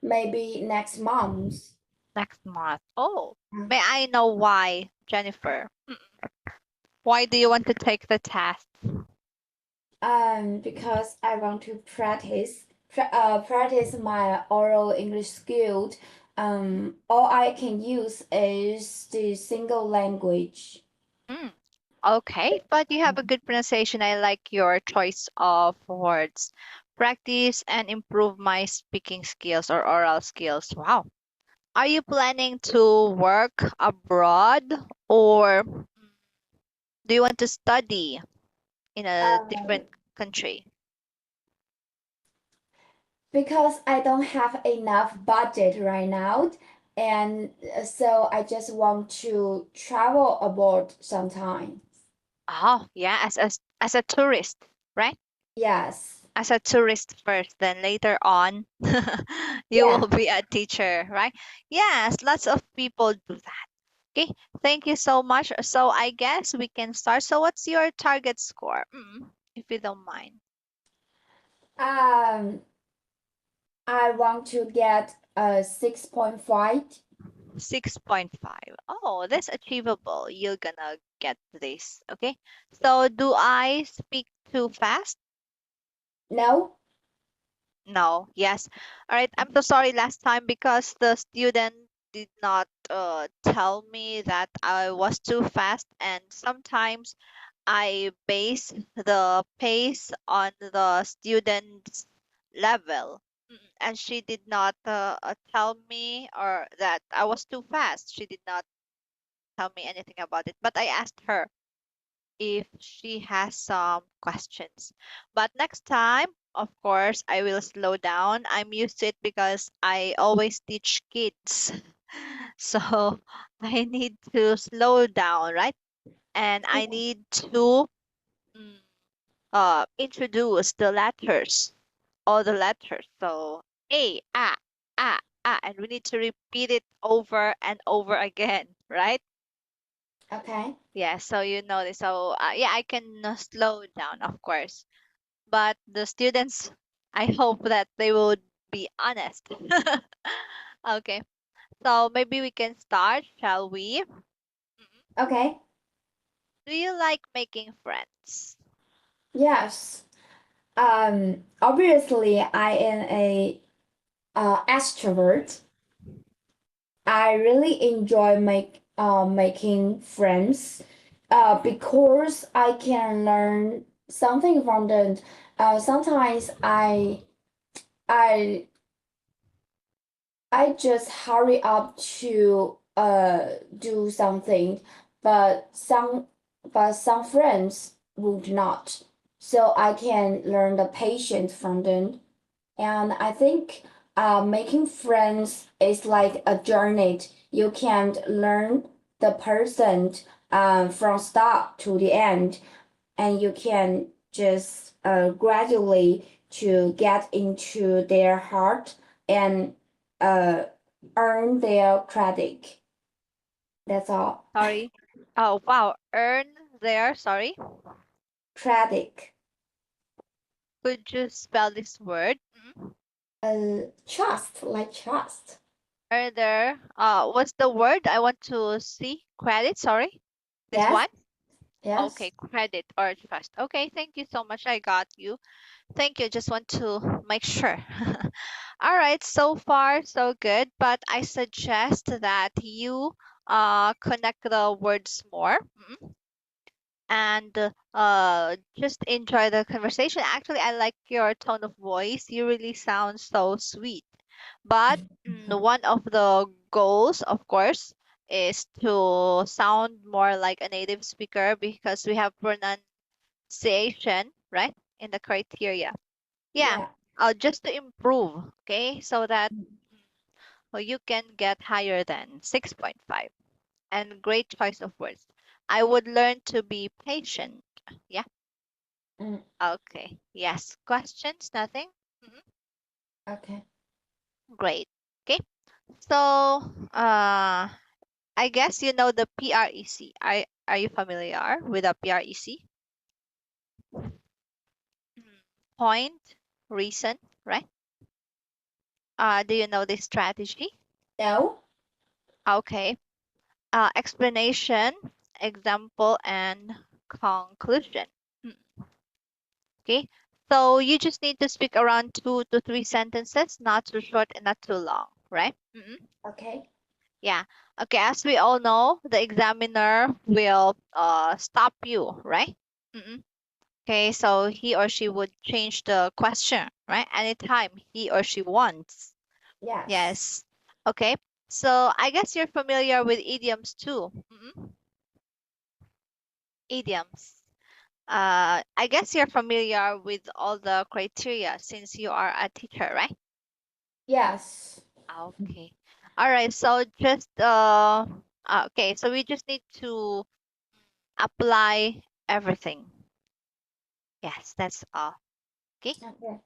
maybe next month. Next month. Oh, Mm. may I know why, Jennifer? Why do you want to take the test? Because I want to practice my oral English skills. All I can use is the single language. Mm, okay, but you have a good pronunciation. I like your choice of words. Practice and improve my speaking skills or oral skills. Wow. Are you planning to work abroad or do you want to study in a Um, different country? because I don't have enough budget right now, and so I just want to travel abroad sometime. Oh, yeah, as a tourist, right? Yes. As a tourist first, then later on you Yeah. will be a teacher, right? Yes, lots of people do that. Okay, thank you so much. So I guess we can start. So what's your target score? If you don't mind. Um, I want to get a 6.5. 6.5. Oh, that's achievable. You're gonna get this. Okay. So do I speak too fast? No? No. Yes. All right. I'm so sorry last time because the student did not tell me that I was too fast, and sometimes I base the pace on the student's level. And she did not tell me or that I was too fast. She did not tell me anything about it. But I asked her if she has some questions. But next time, of course, I will slow down. I'm used to it because I always teach kids. So I need to slow down, right? And I need to mm, introduce the letters, all the letters. So A, and we need to repeat it over and over again, right? Okay. Yeah, so you know this. So yeah, I can slow down, of course. But the students, I hope that they would be honest. Okay, so maybe we can start, shall we? Okay. Do you like making friends? Yes. Obviously, I am a extrovert. I really enjoy making friends because I can learn something from them. Sometimes I I just hurry up to do something, but some friends would not. So I can learn the patience from them. And I think making friends is like a journey. You can learn the person from start to the end, and you can just gradually to get into their heart and uh, earn their credit. That's all. Sorry. Oh, wow. Earn there, sorry. Credit. Could you spell this word? Trust, like trust. Earn there. What's the word? I want to see. Credit, sorry. This Yes, one? Okay, yes. credit or trust. Okay, thank you so much. I got you. Thank you. Just want to make sure. All right, so far so good, but I suggest that you connect the words more. And just enjoy the conversation. Actually, I like your tone of voice. You really sound so sweet. But one of the goals, of course, is to sound more like a native speaker because we have pronunciation, right, in the criteria. Yeah, Yeah. just to improve, okay, so that you can get higher than 6.5. And great choice of words. I would learn to be patient. Yeah. Mm, Okay. Yes. Questions? Nothing? Mhm. okay. Great. Okay. So, I guess you know the PREC. Are you familiar with the PREC? Mm, Point, reason, right? Do you know this strategy? No? Okay. Explanation, example, and conclusion. Mm, Okay. So you just need to speak around 2 to 3 sentences, not too short and not too long, right? Okay. Yeah. Okay. As we all know, the examiner will stop you, right? Mm-mm. Okay. So he or she would change the question, right? Anytime he or she wants. Yes. Yes. Okay. So I guess you're familiar with idioms too. Idioms. I guess you're familiar with all the criteria since you are a teacher, right? Yes. Okay. All right. So just okay. So we just need to apply everything. Yes, that's all. Okay. Okay.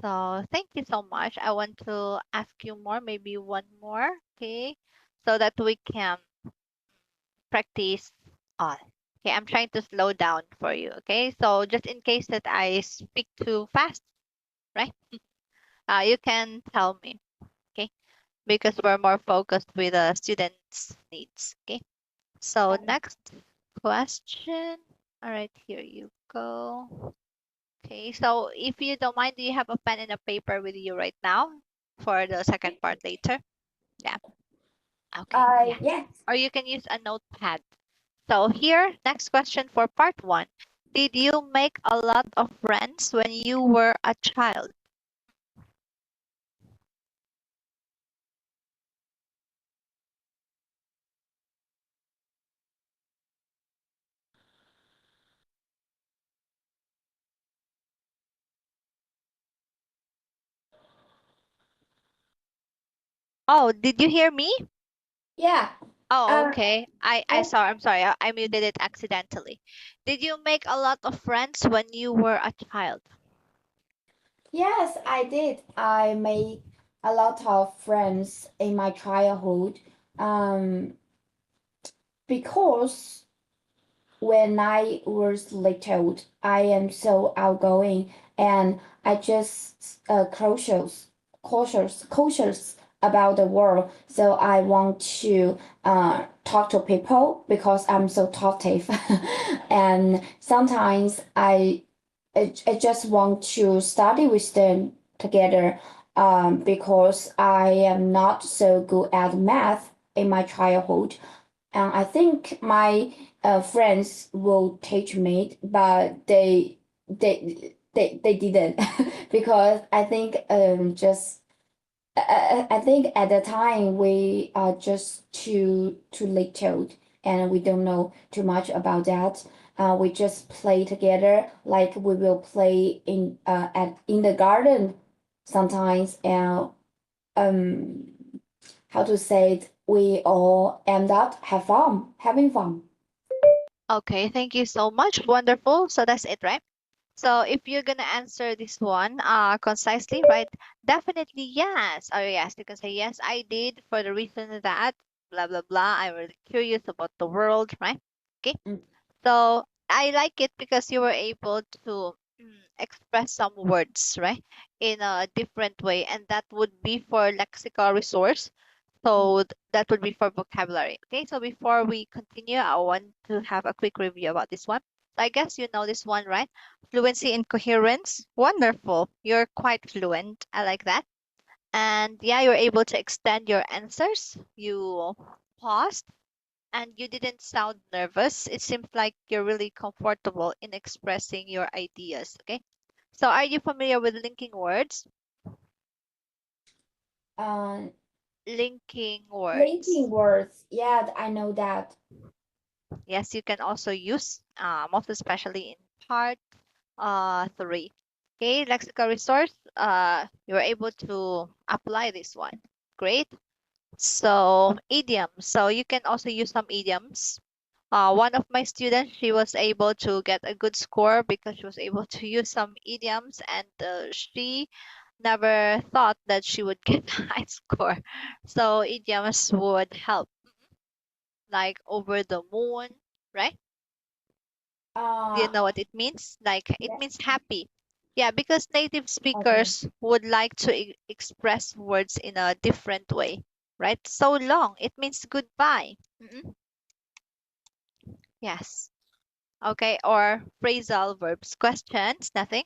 So thank you so much. I want to ask you more, maybe one more. Okay. So that we can practice all. Okay. I'm trying to slow down for you. Okay. So just in case that I speak too fast, right? You can tell me. Okay. Because we're more focused with the students' needs. Okay. So Okay. next question. All right, here you go. Okay, so if you don't mind, do you have a pen and a paper with you right now for the second part later? Yeah. Okay, yeah. Yes. Or you can use a notepad. So here, next question for part one. Did you make a lot of friends when you were a child? Oh, did you hear me? Yeah. Oh, Uh, okay. I I, saw. I'm sorry. I muted it accidentally. Did you make a lot of friends when you were a child? yes, I did. I made a lot of friends in my childhood. Um, because when I was little, I am so outgoing and I just cautious about the world. So I want to talk to people because I'm so talkative, and sometimes I just want to study with them together. Because I am not so good at math in my childhood, and I think my friends will teach me, but they didn't because I think just I think at the time we are just too little and we don't know too much about that. We just play together like we will play in the garden sometimes, and um how to say it, we all end up having fun. Okay, thank you so much. Wonderful. So that's it, right? So if you're gonna answer this one concisely, right? Definitely yes. Or yes, you can say yes, I did for the reason that blah blah blah. I'm really curious about the world, right? Okay. Mm. So I like it because you were able to express some words, right, in a different way, and that would be for lexical resource. Mm. So that would be for vocabulary. Okay, so before we continue, I want to have a quick review about this one. So I guess you know this one, right? Fluency and coherence. Wonderful. You're quite fluent. I like that. And yeah, you're able to extend your answers. You paused and you didn't sound nervous. It seems like you're really comfortable in expressing your ideas. Okay. So are you familiar with linking words? Uh, Linking words. Linking words. Yeah, I know that. Yes, you can also use, most especially in part three. Okay, lexical resource. You're able to apply this one. Great. So idioms. So you can also use some idioms. One of my students, she was able to get a good score because she was able to use some idioms, and she never thought that she would get a high score. So idioms would help, like over the moon, right? Do you Uh, know what it means? Like it yeah, means happy. Yeah, because native Okay. speakers would like to express words in a different way, right? So long, it means goodbye. Mm-mm. Yes. Okay, or phrasal verbs. Questions? Nothing.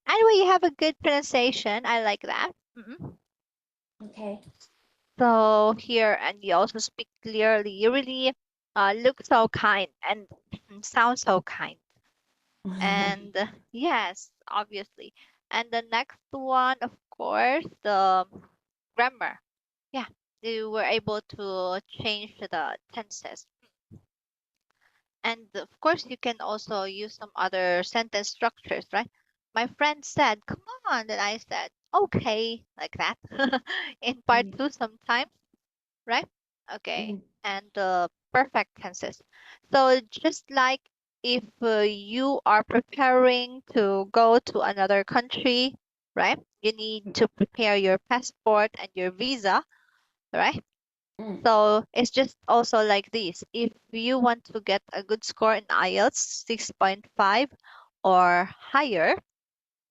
Anyway, you have a good pronunciation. I like that. Mm-mm. Okay. So here, and you also speak clearly. You really look so kind and sound so kind. And yes, obviously. And the next one, of course, the grammar. Yeah, you were able to change the tenses. And of course, you can also use some other sentence structures, right? My friend said, come on. Then I said, okay, like that. In part Mm, two, sometimes, right? Okay. mm, And the perfect tenses. So just like if you are preparing to go to another country, right? You need to prepare your passport and your visa, right? mm. So it's just also like this. If you want to get a good score in IELTS 6.5 or higher,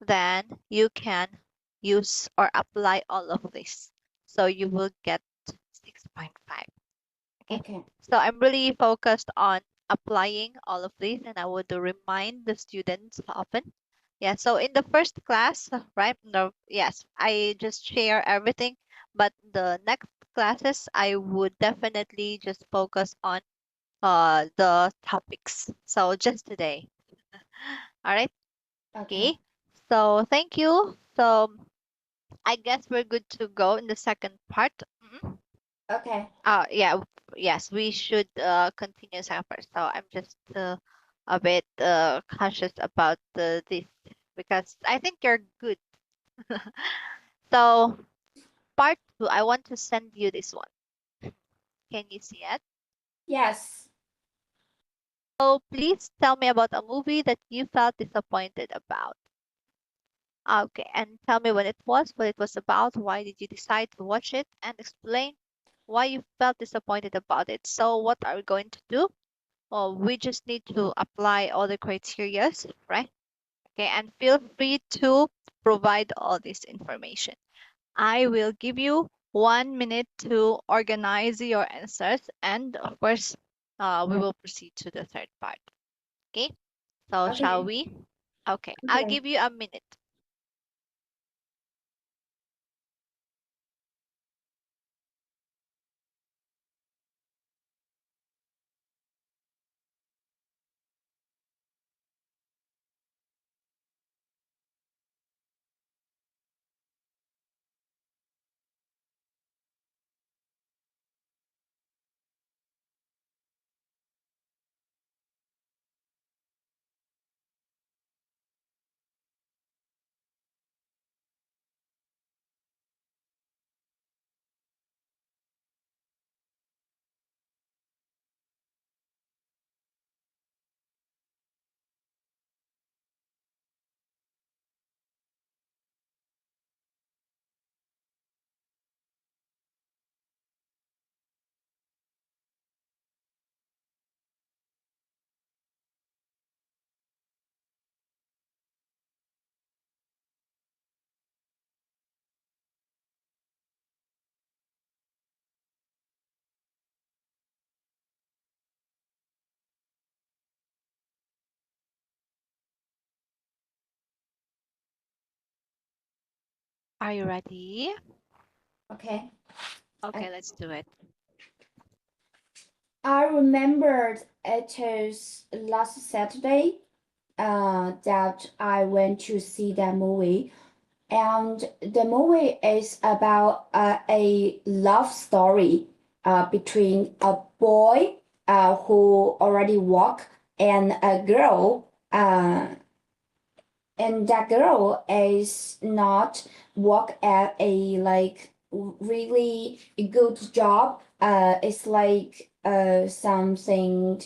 then you can use or apply all of this. So you will get 6.5. Okay. Okay. So I'm really focused on applying all of these, and I would remind the students often. Yeah, so in the first class, right? No, yes, I just share everything, but the next classes I would definitely just focus on the topics. So just today. All right. Okay. Okay. So thank you. So I guess we're good to go in the second part. Mhm. Okay. Yeah, yes, we should continue second part. So I'm just a bit cautious about this because I think you're good. So part two, I want to send you this one. Can you see it? Yes. So please tell me about a movie that you felt disappointed about. Okay, and tell me when it was, what it was about, why did you decide to watch it, and explain why you felt disappointed about it. So what are we going to do? Well, we just need to apply all the criterias, right? Okay, and feel free to provide all this information. I will give you 1 minute to organize your answers, and of course, we will proceed to the third part. Okay, so shall Okay. we? Okay, I'll Okay. give you a minute. Are you ready? Okay. I, Okay, let's do it. I remembered it is last Saturday that I went to see that movie. And the movie is about a love story between a boy who already walk and a girl and that girl is not work at a like really good job. It's like something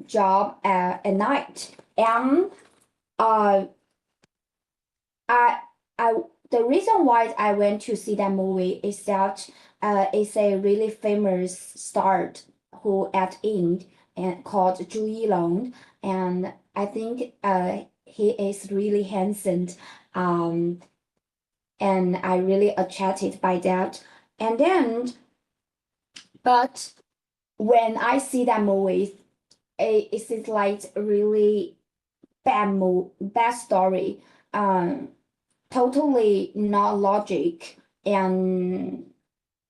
job at night. And uh I I the reason why I went to see that movie is that it's a really famous star who act in and called Zhu Yilong, and I think he is really handsome. Um, and I really attracted by that. And then, but when I see that movie, it is like really bad story. Um, Totally not logic, and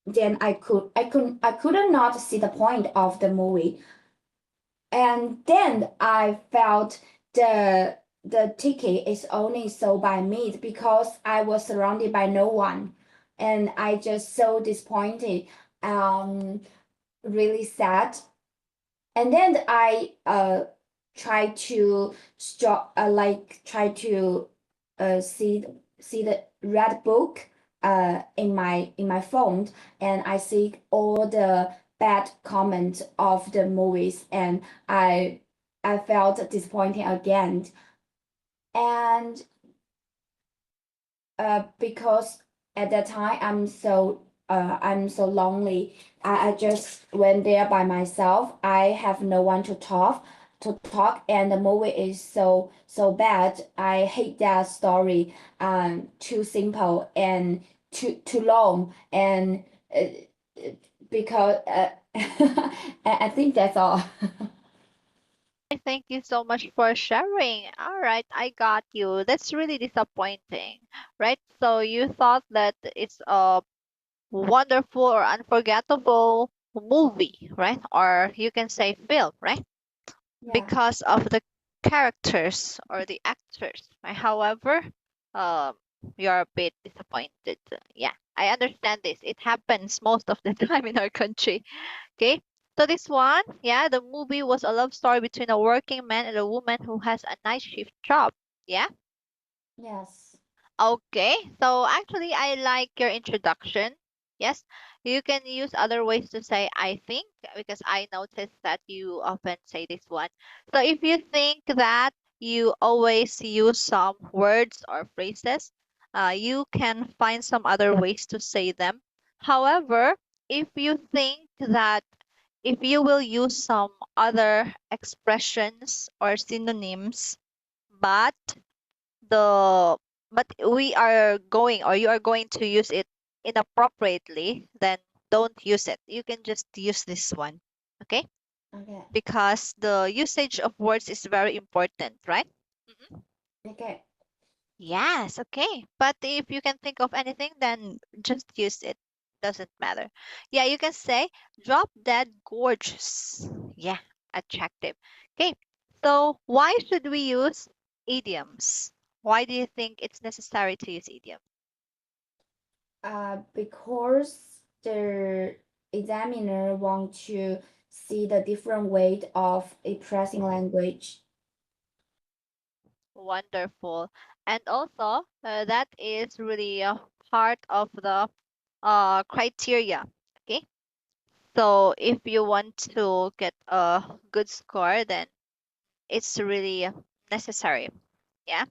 then I could not see the point of the movie. And then I felt the ticket is only sold by me because I was surrounded by no one, and I just so disappointed, really sad. And then I try to try to see the red book in my phone, and I see all the bad comments of the movies, and I felt disappointing again. And because at that time I'm so lonely. I just went there by myself. I have no one to talk, and the movie is so bad. I hate that story. Too simple and too long, and because I think that's all. Thank you so much for sharing. All right, I got you. That's really disappointing, right? So you thought that it's a wonderful or unforgettable movie, right? Or you can say film, right? Yeah. Because of the characters or the actors, right? However, um, you're a bit disappointed. Yeah, I understand this. It happens most of the time in our country. Okay. So this one, yeah, the movie was a love story between a working man and a woman who has a night shift job. Yeah. Yes. Okay, so actually, I like your introduction. Yes, you can use other ways to say I think because I noticed that you often say this one. So if you think that you always use some words or phrases, you can find some other ways to say them. However, if you think that if you will use some other expressions or synonyms, but the but we are going or you are going to use it inappropriately, then don't use it. You can just use this one. Okay? Okay. Because the usage of words is very important, right? Mhm. Okay. Yes, okay. But if you can think of anything, then just use it. Doesn't matter. Yeah, you can say drop dead gorgeous. Yeah, attractive. Okay. So why should we use idioms? Why do you think it's necessary to use idioms? Because the examiner want to see the different way of expressing language. Wonderful. And also, that is really a part of the criteria. Okay. So if you want to get a good score, then it's really necessary. Yeah.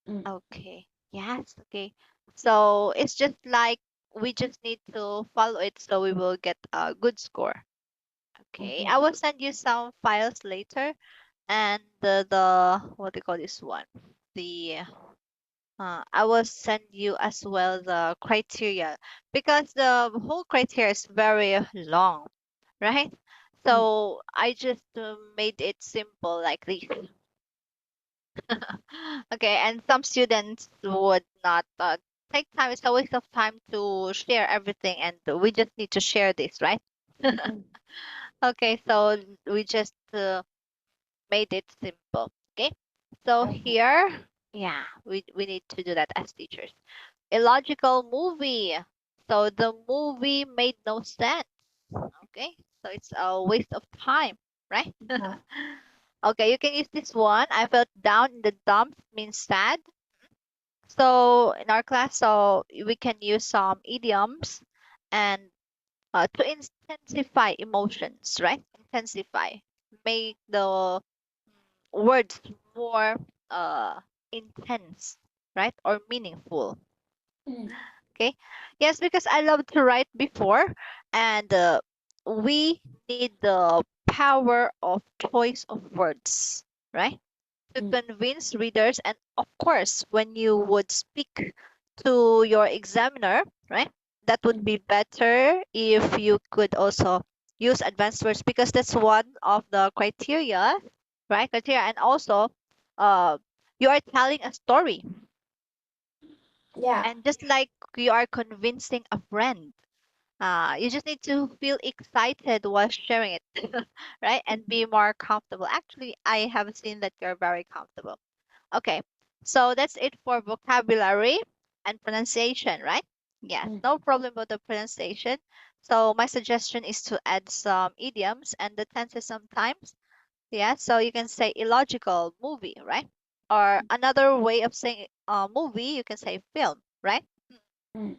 Mm, Okay. Yes. Okay. So it's just like we just need to follow it so we will get a good score. Okay. okay. I will send you some files later and the what do you call this one? The I will send you as well the criteria because the whole criteria is very long, right? Mm, So I just made it simple like this. Okay, and some students would not take time. It's a waste of time to share everything, and we just need to share this, right? mm, Okay, so we just made it simple. Okay, so okay. here, yeah, we need to do that as teachers. Illogical movie. So the movie made no sense. Okay, so it's a waste of time, right? Uh, Okay, you can use this one. I felt down in the dumps means sad. So in our class, so we can use some idioms and to intensify emotions, right? Intensify, make the words more uh, intense, right? Or meaningful. mm, Okay. Yes, because I love to write before, and we need the power of choice of words, right? to Mm, convince readers. And of course, when you would speak to your examiner, right, that would mm, be better if you could also use advanced words, because that's one of the criteria, right? Criteria. And also, uh, you are telling a story, yeah. and just like you are convincing a friend, you just need to feel excited while sharing it, right? And be more comfortable. Actually, I have seen that you're very comfortable. Okay, so that's it for vocabulary and pronunciation, right? Yes, Mm, no problem with the pronunciation. So my suggestion is to add some idioms and the tenses sometimes. Yeah, so you can say illogical movie, right? Or another way of saying movie, you can say film, right? mm,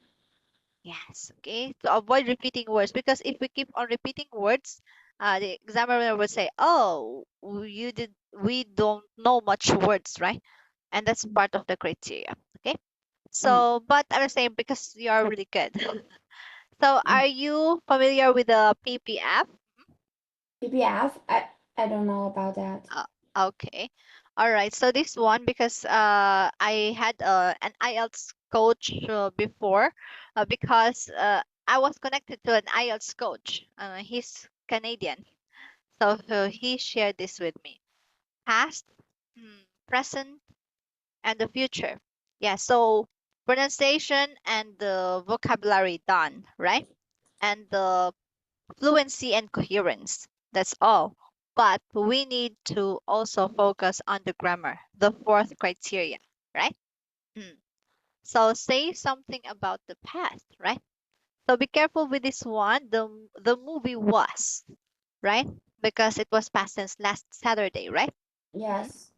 Yes, okay. To avoid repeating words, because if we keep on repeating words, the examiner would say, "Oh, we don't know much words, right?" And that's mm, part of the criteria. Okay. mm, So, but I'm saying because you are really good. So, mm. are you familiar with the PPF? PPF, I don't know about that. Uh, okay. All right. So this one, because I had an IELTS coach before, because I was connected to an IELTS coach. He's Canadian, so he shared this with me. Past, present, and the future. Yeah. So pronunciation and the vocabulary done, right? And the fluency and coherence. That's all. But we need to also focus on the grammar, the fourth criteria, right? Mm. So say something about the past, right? So be careful with this one. The movie was, right? Because it was past tense last Saturday, right? Mhm. Yes.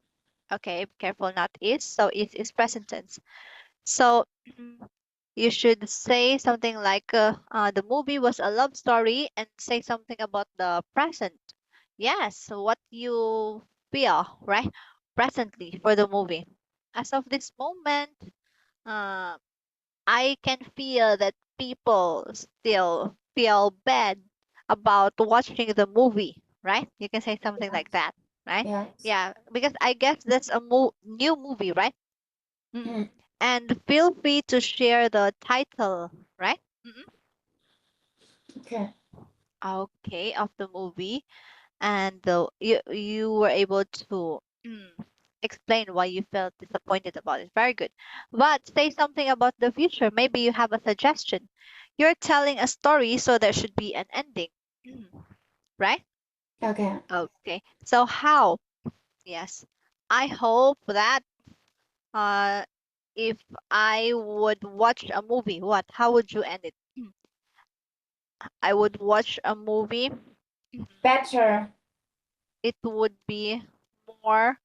Okay, be careful, not is. So is present tense. So you should say something like the movie was a love story, and say something about the present. Yes, what you feel, right? Presently for the movie. As of this moment, uh, I can feel that people still feel bad about watching the movie, right? You can say something like Yes. that, right? Yes. Yeah, because I guess that's a new movie, right? Mm. Mm, And feel free to share the title, right? okay. Okay, of the movie, and you were able to explain why you felt disappointed about it. Very good. But say something about the future. Maybe you have a suggestion. You're telling a story, so there should be an ending, right? Okay. Okay. So how? Yes. I hope that uh if I would watch a movie, what? How would you end it? I would watch a movie. Better, It would be more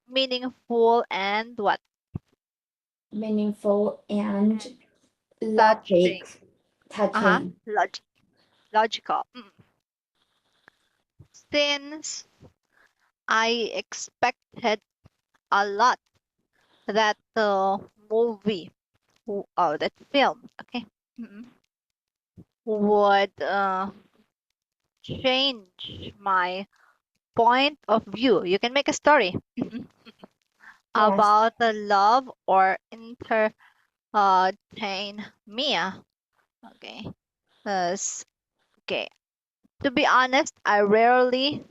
meaningful and what? meaningful, and And touching. logic Uh-huh. touching. Logical. Since I expected a lot that the movie, that film, okay, would change my point of view. You can make a story Yes. about the love or entertain Mia. Okay. Okay. To be honest, I rarely,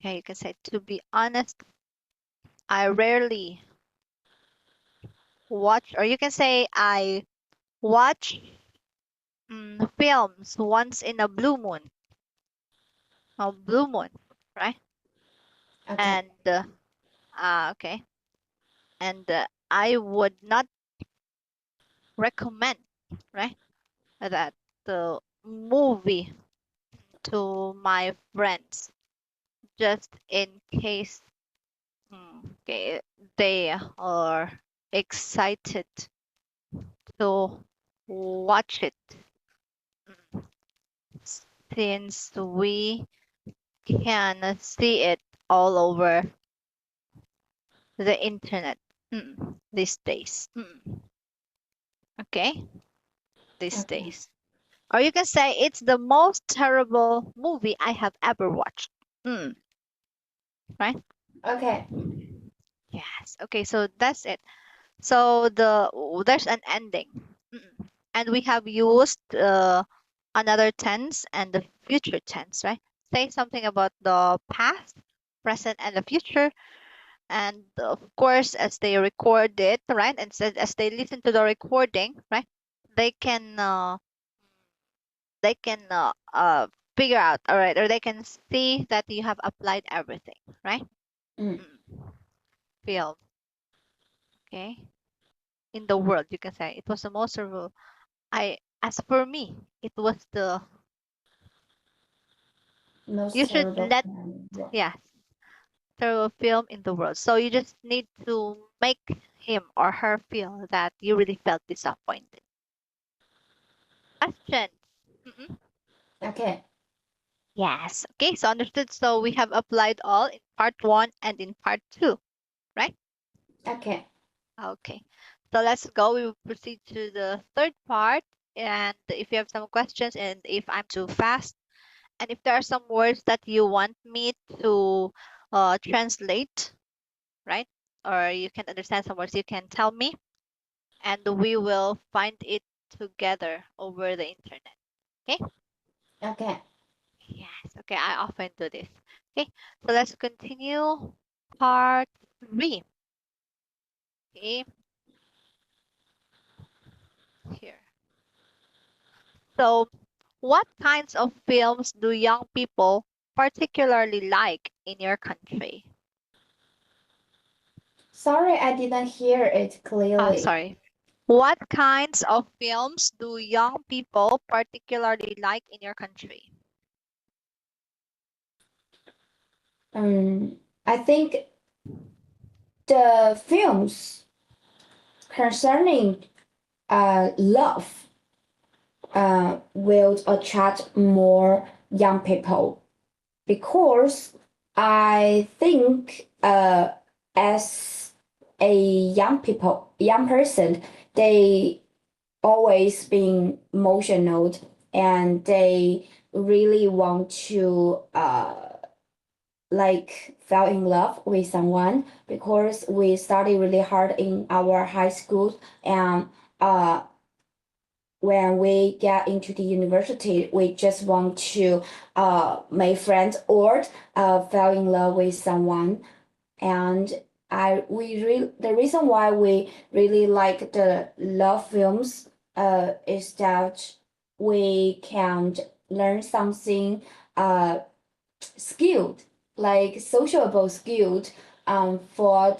okay, you can say to be honest, I rarely watch, or you can say I watch films once in a blue moon, right? Okay. And okay, and I would not recommend, right, that the movie to my friends, just in case okay, they are excited to watch it, mm, since we can see it all over the internet these days. Okay, these Okay. days. Or you can say it's the most terrible movie I have ever watched. Mm, right? Okay. Yes. Okay, so that's it. So there's an ending. Mm-mm. And we have used another tense and the future tense, right? Say something about the past, present, and the future. And of course, as they record it, right, and as they listen to the recording, right, they can uh, they can figure out, all right, or they can see that you have applied everything, right? Mm. Mm. Film, okay. In the world, you can say it was the most surreal. I as for me, it was the you Most should terrible let plan. Well, yes through film in the world. So you just need to make him or her feel that you really felt disappointed. Questions. Mm-mm. okay. Yes. Okay, so understood. So we have applied all in part one and in part two, right? Okay. Okay. So let's go. We will proceed to the third part. And if you have some questions and if I'm too fast, and if there are some words that you want me to translate, right? Or you can understand some words, you can tell me, and we will find it together over the internet. Okay? Okay. Yes. Okay, I often do this. Okay, so let's continue part three. Okay, here. So, what kinds of films do young people particularly like in your country? Sorry, I didn't hear it clearly. Sorry. What kinds of films do young people particularly like in your country? I think the films concerning love will attract more young people because I think as a young person, they always been emotional and they really want to like fell in love with someone because we study really hard in our high school and uh when we get into the university we just want to make friends or fell in love with someone and the reason why we really like the love films is that we can learn something skilled, like sociable skilled, for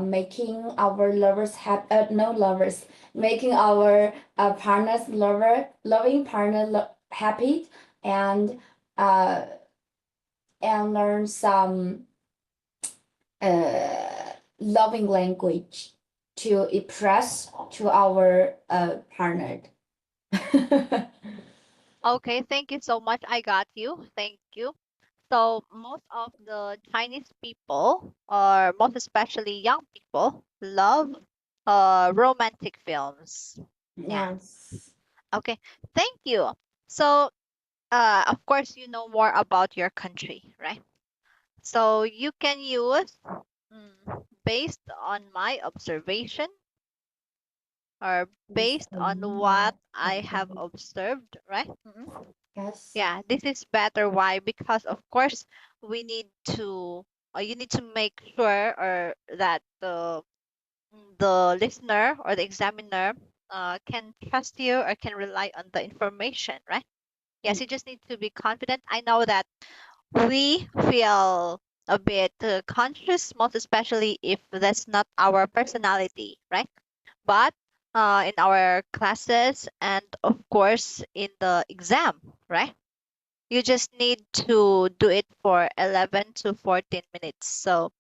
making our lovers happy. No lovers, making our partners loving partner happy, and uh, and learn some loving language to express to our partner. Okay, thank you so much. I got you. Thank you. So most of the Chinese people, or most especially young people, love romantic films. Yeah. Yes. Okay. Thank you. So of course you know more about your country, right? So you can use based on my observation or Based based on on my what I have observation. observed, right? Mhm. Yes. Yeah, this is better. Why? Because of course we need to you need to make sure or that the listener or the examiner can trust you or can rely on the information, right? Yes, Mm. you just need to be confident. I know that we feel a bit conscious, most especially if that's not our personality, right? But in our classes and of course in the exam, right? You just need to do it for 11 to 14 minutes. So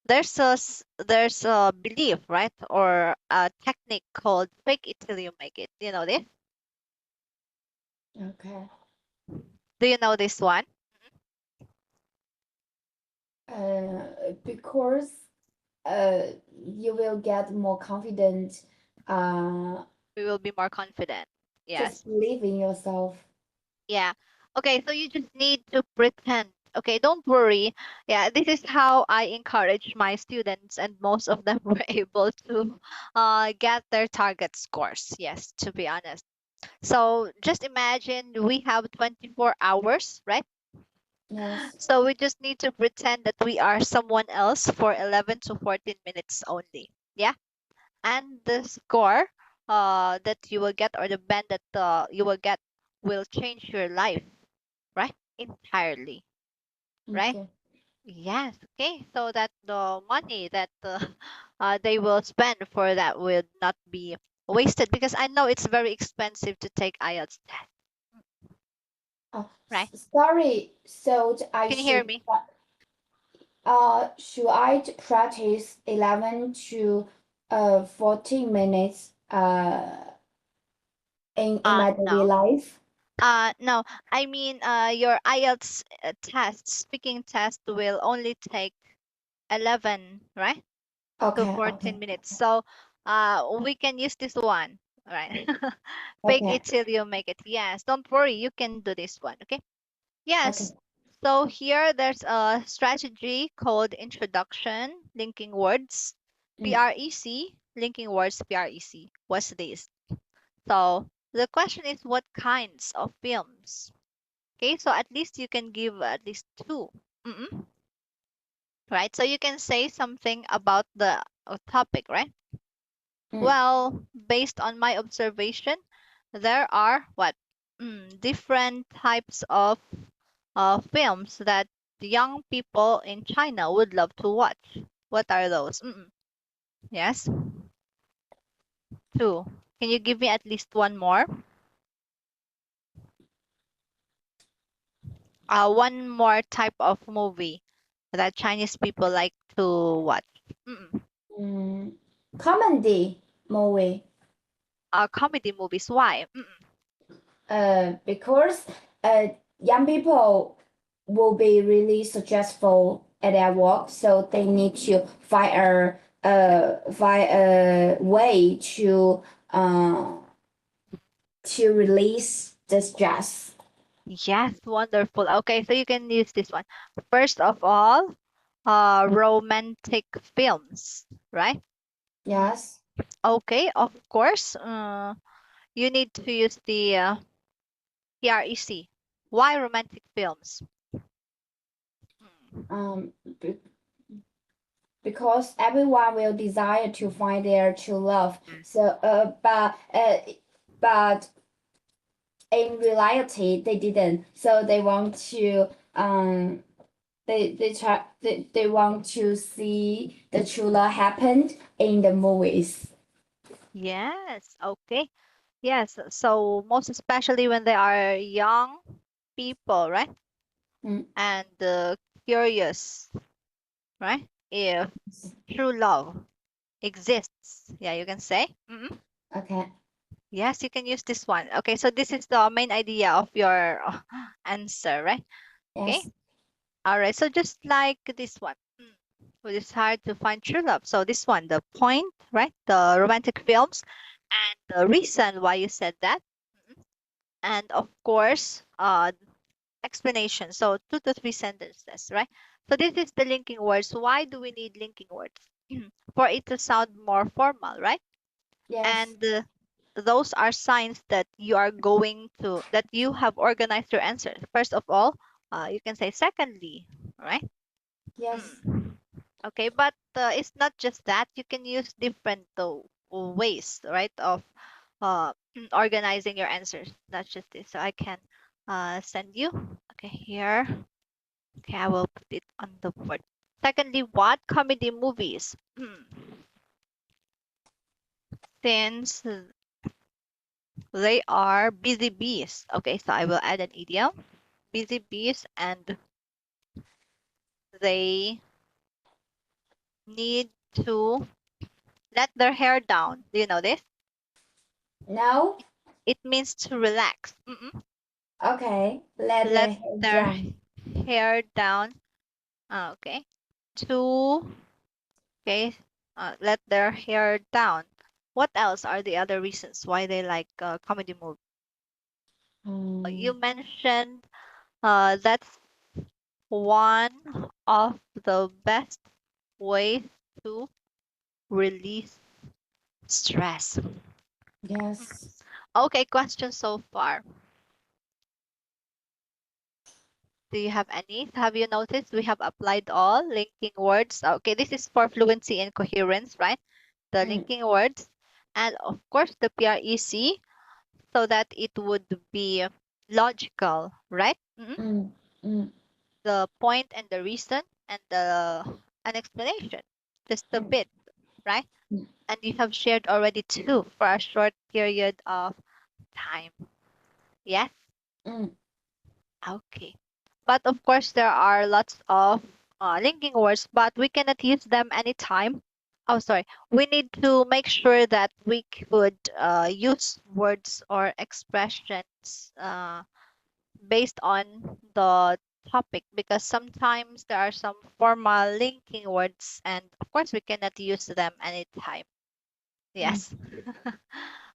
there's a belief, right? Or a technique called fake it till you make it. Do you know this? Okay. Do you know this one? Because uh, you will get more confident. We will be more confident. Just Yes. believe in yourself. Yeah. Okay, so you just need to pretend. Okay, don't worry. Yeah, this is how I encourage my students, and most of them were able to get their target scores. Yes, to be honest. So just imagine we have 24 hours, right? Yes. So we just need to pretend that we are someone else for 11 to 14 minutes only. Yeah. And the score that you will get, or the band that you will get, will change your life, right? Entirely, right? Okay. Yes. Okay. So that the money that they will spend for that will not be wasted, because I know it's very expensive to take IELTS test, right? Sorry. So Can you hear me? should I practice 11 to 14 minutes in my daily No. life? No. I mean, your IELTS test, speaking test, will only take 11, right? To Okay, 14 okay, minutes. So, we can use this one, right? Fake okay, it till you make it. Yes. Don't worry. You can do this one. Okay. okay. Yes. So here there's a strategy called introduction, linking words, Mm, PREC, linking words, PREC. What's this? So the question is, what kinds of films? Okay, so at least you can give at least two. Mm-mm. Right? So you can say something about the topic, right? mm, Well, based on my observation, there are what? Different types of films that the young people in China would love to watch. What are those? Yes, two. Can you give me at least one more? One more type of movie that Chinese people like to watch. Mm-mm. mm. Comedy movie. Comedy movies. Why? Because young people will be really successful at their work, so they need to find a way to release the stress. Yes, wonderful. Okay, so you can use this one. First of all, romantic films, right? Mm. Yes, Okay, of course. You need to use the PREC. Why romantic films? Mm. um, be- because everyone will desire to find their true love. Yes. So, but in reality, they didn't. So they want to they want to see the true love happen in the movies. Yes, okay. Yes, so most especially when they are young people, right? Mm, And curious, right? If true love exists, yeah, you can say. okay. Yes, you can use this one. Okay, so this is the main idea of your answer, right? Okay. Yes. All right. So just like this one, it is hard to find true love. So this one, the point, right? The romantic films, and the reason why you said that, mm, and of course, explanation. So 2 to 3 sentences, right? So this is the linking words. Why do we need linking words? For it to sound more formal, right? Yes. And those are signs that you are going to that you have organized your answers. First of all, you can say secondly, right? Yes. Mm. Okay, but it's not just that. You can use different ways, right, of organizing your answers. Not just this. So I can send you. Okay, here. Okay, I will put it on the board. Secondly, what comedy movies? Since they are busy bees. Okay, so I will add an idiom. Busy bees, and they need to let their hair down. Do you know this? No. It means to relax. Okay. Let Let their hair their down. hair down. Okay. To, okay, let their hair down. What else are the other reasons why they like comedy movies? You Um, mentioned that's one of the best ways to release stress. Yes. Okay, questions so far. Do you have any? Have you noticed we have applied all linking words? Okay, this is for fluency and coherence, right? The Mm, linking words. And of course, the PREC, so that it would be logical, right? mm, mm, The point and the reason and an explanation, just a mm, bit, right? mm, And you have shared already two for a short period of time. Yes? mm, Okay. But of course, there are lots of linking words, but we cannot use them anytime. Oh, sorry. We need to make sure that we could use words or expressions based on the topic, because sometimes there are some formal linking words, and of course, we cannot use them anytime. mm. Yes.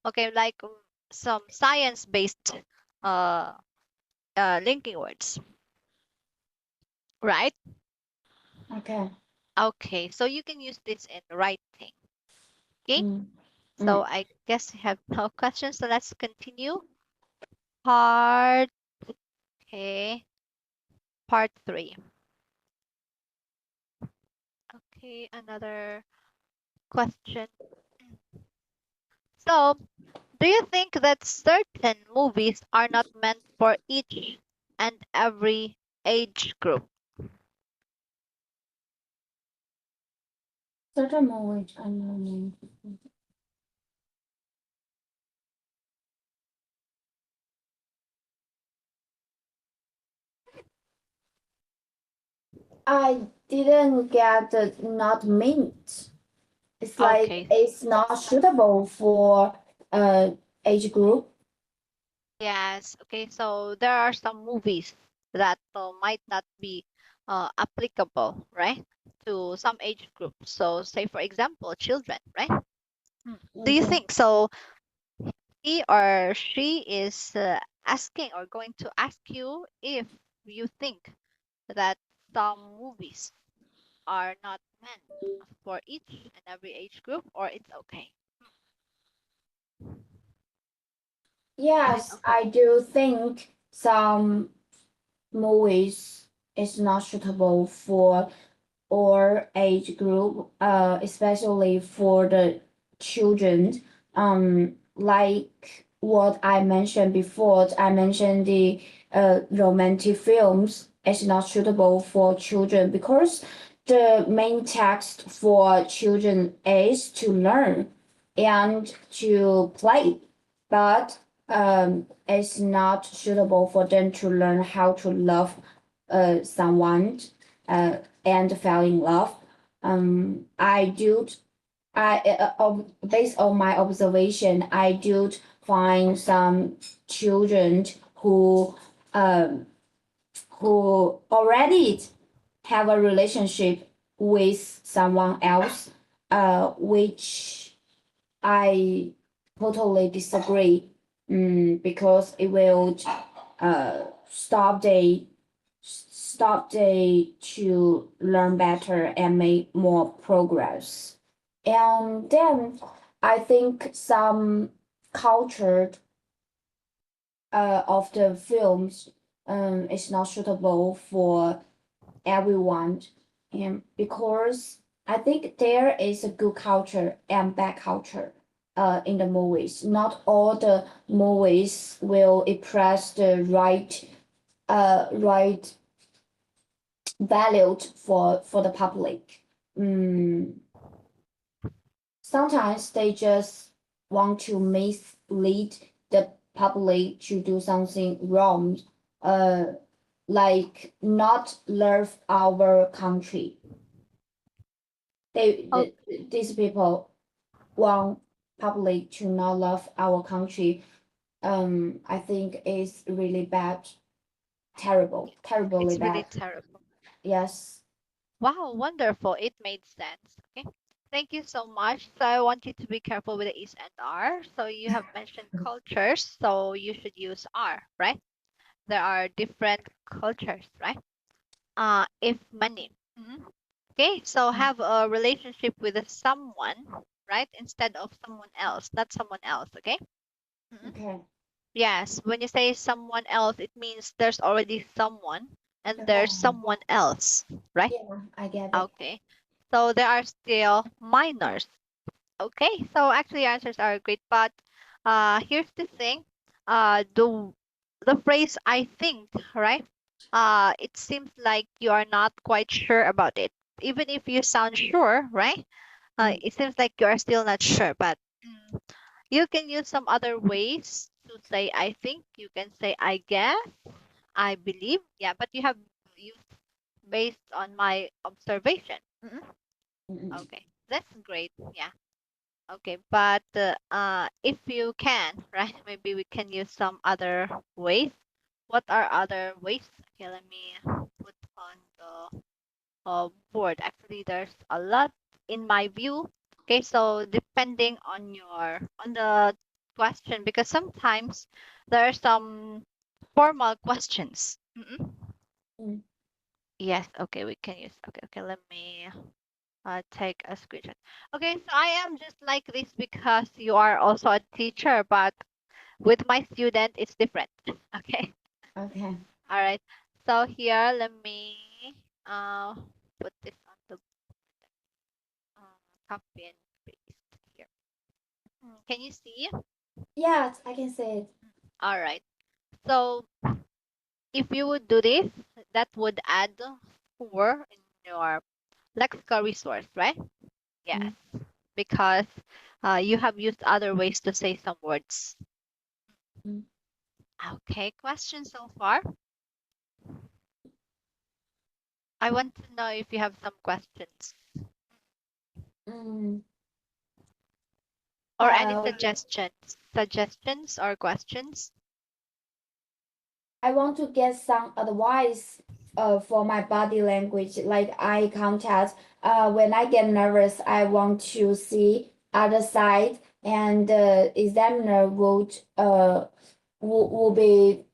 Okay, like some science-based uh, linking words, right? Okay. Okay, so you can use this in writing. Okay, Mm, so mm. I guess you have no questions, so let's continue. Part, okay, part three. Okay, another question. So, do you think that certain movies are not meant for each and every age group? Certain language I know. I didn't get the not mint. It's like Okay, it's not suitable for uh age group. yes. Okay, so there are some movies that might not be applicable, right, to some age groups. So, say for example, children, right? Do you Okay. think so? He or she is asking or going to ask you if you think that some movies are not meant for each and every age group, or it's okay. Is it Yes, okay? I do think some movies is not suitable for or age group, especially for the children. Like what I mentioned before, I mentioned the romantic films is not suitable for children because the main text for children is to learn and to play, but it's not suitable for them to learn how to love someone and fell in love. I do. Based on my observation, I do find some children who um who already have a relationship with someone else, which I totally disagree. Because it will stop they to learn better and make more progress. And then I think some culture of the films is not suitable for everyone, and because I think there is a good culture and bad culture in the movies. Not all the movies will express the right valued for the public. Sometimes they just want to mislead the public to do something wrong, uh, like not love our country. Oh, These people want public to not love our country. I think it's really bad, terribly it's really bad. terrible. Yes. Wow, wonderful. It made sense. Okay. Thank you so much. So I want you to be careful with the is and are. So you have mentioned cultures, so you should use are, right? There are different cultures, right? if money. Okay, so have a relationship with someone, right? Instead of someone else, not someone else, okay? Mhm. Okay. Yes, when you say someone else, it means there's already someone and there's Okay. someone else, right? Yeah, I get it. Okay. So there are still minors. Okay, so actually your answers are great, but here's the thing. The phrase I think, right? It seems like you are not quite sure about it. Even if you sound sure, right? Mm, It seems like you are still not sure, but you can use some other ways to say I think. You can say I guess, I believe. Yeah, but you have used based on my observation. mm, Okay, that's great. Yeah. Okay, but if you can, right? Maybe we can use some other ways. What are other ways? Okay, let me put on the board. Actually, there's a lot in my view. Okay, so depending on the question, because sometimes there are some formal questions. mm, Yes, okay, we can use. Okay, okay, let me take a screenshot. Okay, so I am just like this because you are also a teacher, but with my student, it's different. Okay, okay. all right. So here, let me uh put this on the copy and paste here. Can you see? Yes, I can say it. All right. So if you would do this, that would add 4 in your lexical resource, right? Yes, Mm, because you have used other ways to say some words. mm, Okay, question so far. I want to know if you have some questions mm. or any Uh, suggestions or questions. I want to get some advice for my body language, like eye contact. When I get nervous, I want to see other side, and examiner would be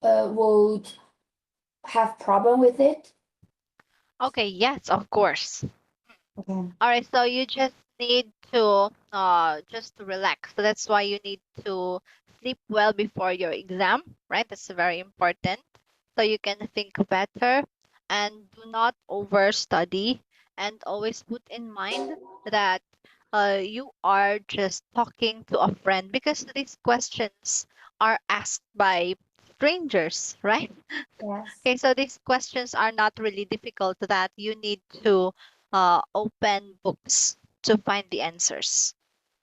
would have problem with it. Okay, yes, of course. Okay. All right, so you just need to just relax. So that's why you need to sleep well before your exam, right? That's very important. So you can think better and do not overstudy and always put in mind that you are just talking to a friend because these questions are asked by strangers, right? Yes. Okay, so these questions are not really difficult that you need to open books to find the answers.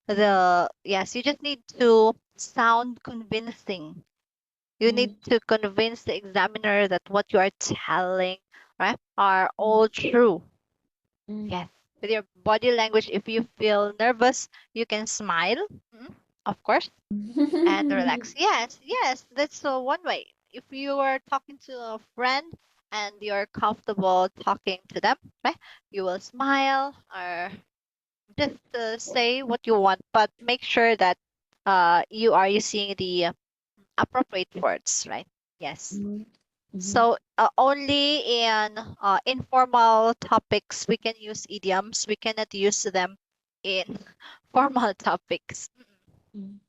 Mm, Yes, you just need to sound convincing. You need mm, to convince the examiner that what you are telling, right, are mm, all true. mm. Yes. With your body language, if you feel nervous, you can smile, of course, and relax. Yes, yes, that's one way. If you are talking to a friend and you're comfortable talking to them, right, you will smile or just say what you want, but make sure that you are using the appropriate words, right? Yes. Mhm, mhm. So only in informal topics we can use idioms. We cannot use them in formal topics. Mm.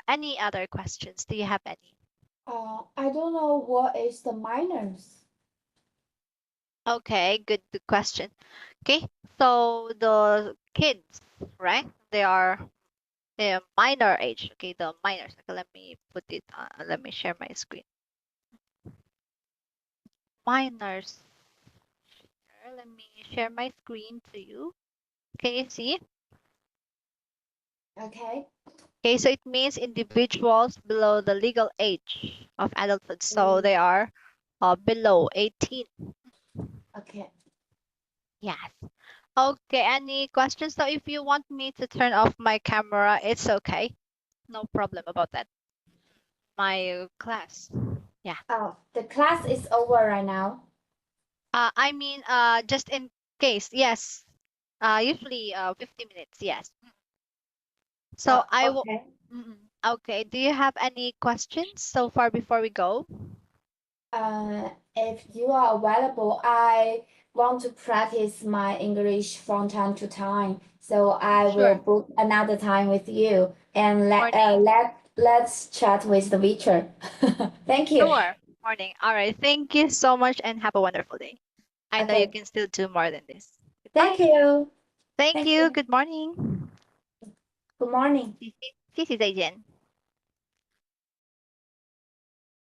Any other questions? Do you have any? I don't know what is the minors. Okay, good question. Okay, so the kids, right? They are minor age. Okay, the minors. Okay, let me put it. Let me share my screen. Minors. Let me share my screen to you. Can you see? Okay. Okay, so it means individuals below the legal age of adulthood. So Mm, they are below 18. okay. Yes. Okay, any questions? So if you want me to turn off my camera, it's okay. No problem about that. My class. Yeah. Oh, the class is over right now. I mean, just in case, yes. Usually, 50 minutes, yes. So I will. Okay. Okay. Do you have any questions so far before we go? If you are available, I want to practice my English from time to time. So I will Sure. book another time with you and Morning. let's chat with the teacher. Thank you. Sure. Morning. All right. Thank you so much and have a wonderful day. I know you Okay. can still do more than this. Thank Goodbye. you. Thank Thank you. you. Good morning. Good morning. 谢谢再见。